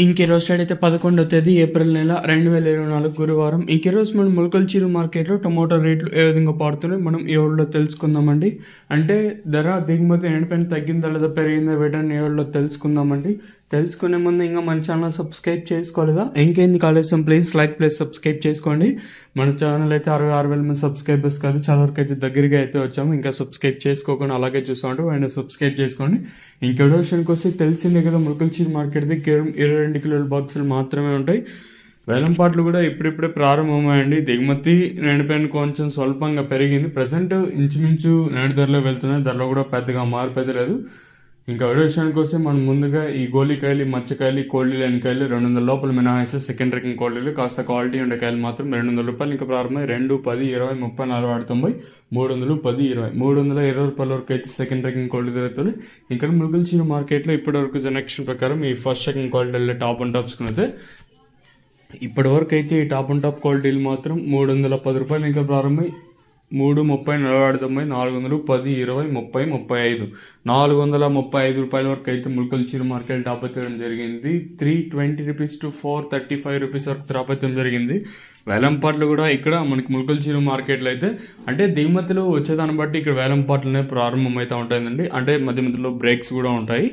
ఇంకీరోజు అయితే 11వ తేదీ ఏప్రిల్ నెల 2024 గురువారం. ఇంకీరోజు మనం మొలకల్చీరు మార్కెట్లో టమోటా రేట్లు ఏ విధంగా పడుతున్నాయి మనం ఈ వీడియోలో తెలుసుకుందామండి. అంటే ధర దిగుమతి ఎండిపోయిన తగ్గిందా లేదా పెరిగిందా వీటన్ని ఈ వీడియోలో తెలుసుకుందామండి. తెలుసుకునే ముందు ఇంకా మన ఛానల్ సబ్స్క్రైబ్ చేసుకోలేదా? ఇంకేంది కాలేజం ప్లీజ్ సబ్స్క్రైబ్ చేసుకోండి. మన ఛానల్ అయితే 66,000 మంది సబ్స్క్రైబర్స్ కాదు, చాలా వరకు అయితే దగ్గరగా అయితే వచ్చాము. ఇంకా సబ్స్క్రైబ్ చేసుకోకుండా అలాగే చూసుకోండి, వెంటనే సబ్స్క్రైబ్ చేసుకోండి. ఇంకెవడో విషయానికి వస్తే తెలిసిందే కదా, మొలకల్చీరు మార్కెట్ది కేవలం 22 కిలోల బాక్సులు మాత్రమే ఉంటాయి. వేలంపాట్లు కూడా ఇప్పుడిప్పుడే ప్రారంభమయ్యండి. దిగుమతి నేడిపోయిన కొంచెం స్వల్పంగా పెరిగింది. ప్రజెంట్ ఇంచుమించు నేడు ధరలో వెళ్తున్నాయి. ధరలో కూడా పెద్దగా మార్పు అయితే లేదు. ఇంకా వీడియో విషయానికి వస్తే మనం ముందుగా ఈ గోలికాయలు, మచ్చకాయలు, కోళ్ళు లేని కాయలు 200 లోపల మినహాయిస్తే సెకండ్ రకం కోళ్ళు కాస్త క్వాలిటీ ఉండే కాయలు మాత్రం 200 రూపాయలు ఇంకా ప్రారంభమై 2, 10, 20, 30, 40, 90, 300, 10, 20, 320 రూపాయల వరకు అయితే సెకండ్ రకం కోళ్ళు దొరుకుతుంది. ఇంకా మొలకల్చీరు మార్కెట్లో ఇప్పటి వరకు జనరేషన్ ప్రకారం ఈ ఫస్ట్ సెకండ్ క్వాలిటీలో టాప్ అండ్ టాప్స్ అయితే ఇప్పటి వరకు అయితే ఈ టాప్ అండ్ టాప్ క్వాలిటీలు మాత్రం 310 రూపాయలు ఇంకా ప్రారంభమై 3, 30, 40, 90, 400, 10, 20, 30, 35, 435 రూపాయల వరకు అయితే మొలకల్చీరు మార్కెట్ టాప్ ఎత్తడం జరిగింది. 320 రూపీస్ టు 435 రూపీస్ వరకు టాప్ ఎత్తడం జరిగింది. వేలంపాట్లు కూడా ఇక్కడ మనకి మొలకల్చీరు మార్కెట్లో అయితే అంటే దిగుమతులు వచ్చేదాన్ని బట్టి ఇక్కడ వేలంపాట్లనే ప్రారంభం అయితే ఉంటాయండి. అంటే మధ్య మధ్యలో బ్రేక్స్ కూడా ఉంటాయి.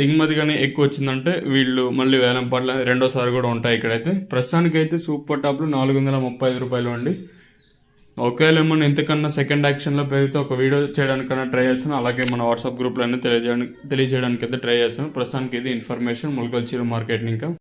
దిగుమతి కానీ ఎక్కువ వచ్చిందంటే వీళ్ళు మళ్ళీ వేలంపాట్లు రెండోసారి కూడా ఉంటాయి. ఇక్కడైతే ప్రస్తుతానికి అయితే సూపర్ టాప్లు 435 రూపాయలు అండి. ఒకవేళ ఏమన్నా ఎంతకన్నా సెకండ్ యాక్షన్లో పెరిగితే ఒక వీడియో చేయడానికన్నా ట్రై చేస్తాను. అలాగే మన వాట్సాప్ గ్రూప్లో తెలియజేయడానికి అయితే ట్రై చేస్తాను. ప్రస్తుతానికి ఇది ఇన్ఫర్మేషన్ మొలకల్చీరు మార్కెట్ ఇంకా